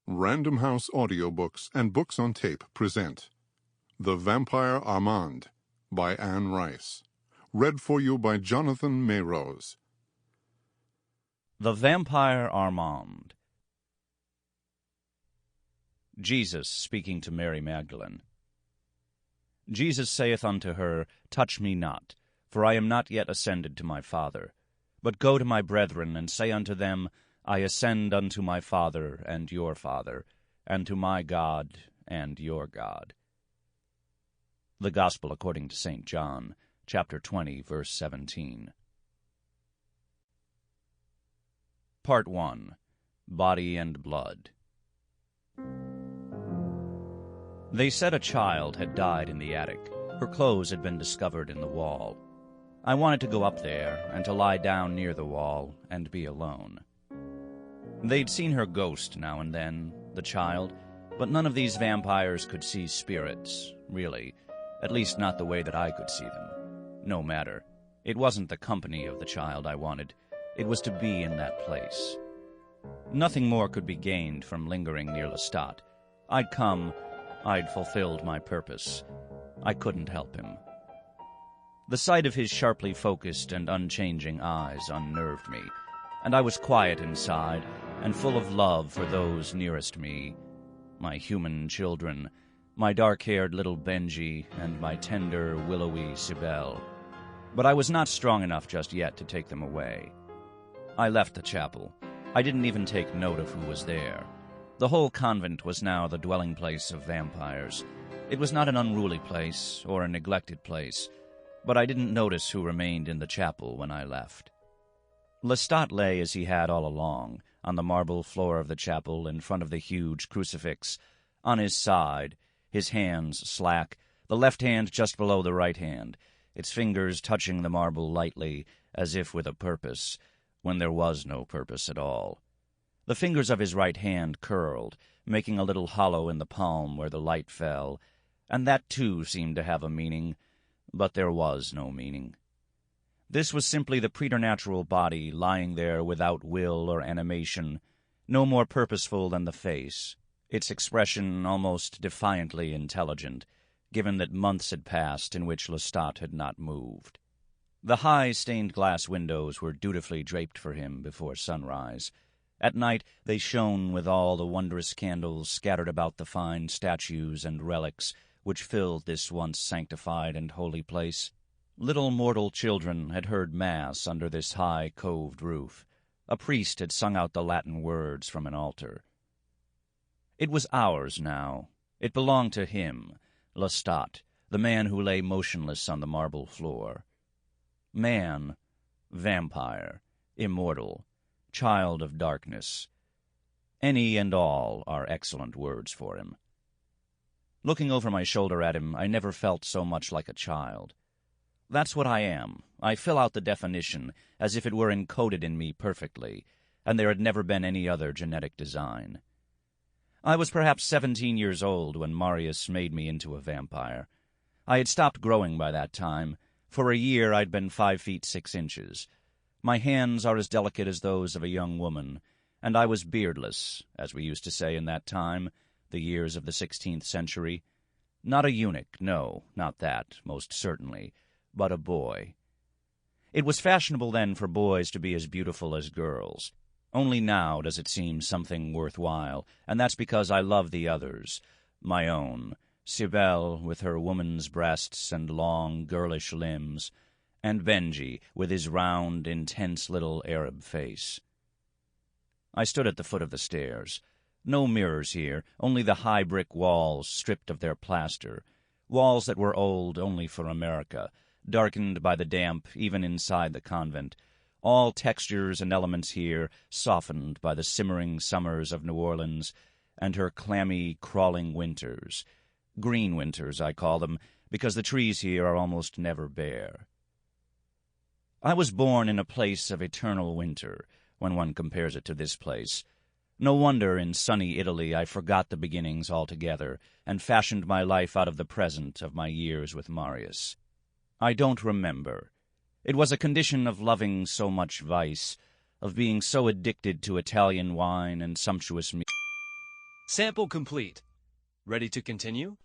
Random House Audiobooks and Books on Tape present The Vampire Armand by Anne Rice. Read for you by Jonathan Marosz. The Vampire Armand. Jesus speaking to Mary Magdalene. Jesus saith unto her, Touch me not, for I am not yet ascended to my Father. But go to my brethren, and say unto them, I ascend unto my Father and your Father, and to my God and your God. The Gospel according to St. John, chapter 20, verse 17. Part 1. Body and Blood. They said a child had died in the attic. Her clothes had been discovered in the wall. I wanted to go up there and to lie down near the wall and be alone. They'd seen her ghost now and then, the child, but none of these vampires could see spirits, really, at least not the way that I could see them. No matter. It wasn't the company of the child I wanted. It was to be in that place. Nothing more could be gained from lingering near Lestat. I'd come, I'd fulfilled my purpose. I couldn't help him. The sight of his sharply focused and unchanging eyes unnerved me, and I was quiet inside and full of love for those nearest me, my human children, my dark-haired little Benji and my tender, willowy Cybele. But I was not strong enough just yet to take them away. I left the chapel. I didn't even take note of who was there. The whole convent was now the dwelling place of vampires. It was not an unruly place or a neglected place, but I didn't notice who remained in the chapel when I left. Lestat lay as he had all along, on the marble floor of the chapel in front of the huge crucifix, on his side, his hands slack, the left hand just below the right hand, its fingers touching the marble lightly, as if with a purpose, when there was no purpose at all. The fingers of his right hand curled, making a little hollow in the palm where the light fell, and that too seemed to have a meaning, but there was no meaning. This was simply the preternatural body lying there without will or animation, no more purposeful than the face, its expression almost defiantly intelligent, given that months had passed in which Lestat had not moved. The high stained-glass windows were dutifully draped for him before sunrise. At night they shone with all the wondrous candles scattered about the fine statues and relics which filled this once sanctified and holy place. Little mortal children had heard Mass under this high coved roof. A priest had sung out the Latin words from an altar. It was ours now. It belonged to him, Lestat, the man who lay motionless on the marble floor. Man, vampire, immortal, child of darkness. Any and all are excellent words for him. Looking over my shoulder at him, I never felt so much like a child. That's what I am. I fill out the definition as if it were encoded in me perfectly, and there had never been any other genetic design. I was perhaps 17 years old when Marosz made me into a vampire. I had stopped growing by that time. For a year I'd been 5 feet 6 inches. My hands are as delicate as those of a young woman, and I was beardless, as we used to say in that time, the years of the 16th century. Not a eunuch, no, not that, most certainly, but a boy. It was fashionable then for boys to be as beautiful as girls. Only now does it seem something worthwhile, and that's because I love the others, my own, Cybele with her woman's breasts and long, girlish limbs, and Benji with his round, intense little Arab face. I stood at the foot of the stairs. No mirrors here, only the high brick walls stripped of their plaster, walls that were old only for America, darkened by the damp even inside the convent, all textures and elements here softened by the simmering summers of New Orleans and her clammy, crawling winters. Green winters, I call them, because the trees here are almost never bare. I was born in a place of eternal winter, when one compares it to this place. No wonder in sunny Italy I forgot the beginnings altogether, and fashioned my life out of the present of my years with Marosz. I don't remember. It was a condition of loving so much vice, of being so addicted to Italian wine and sumptuous meat. Sample complete. Ready to continue?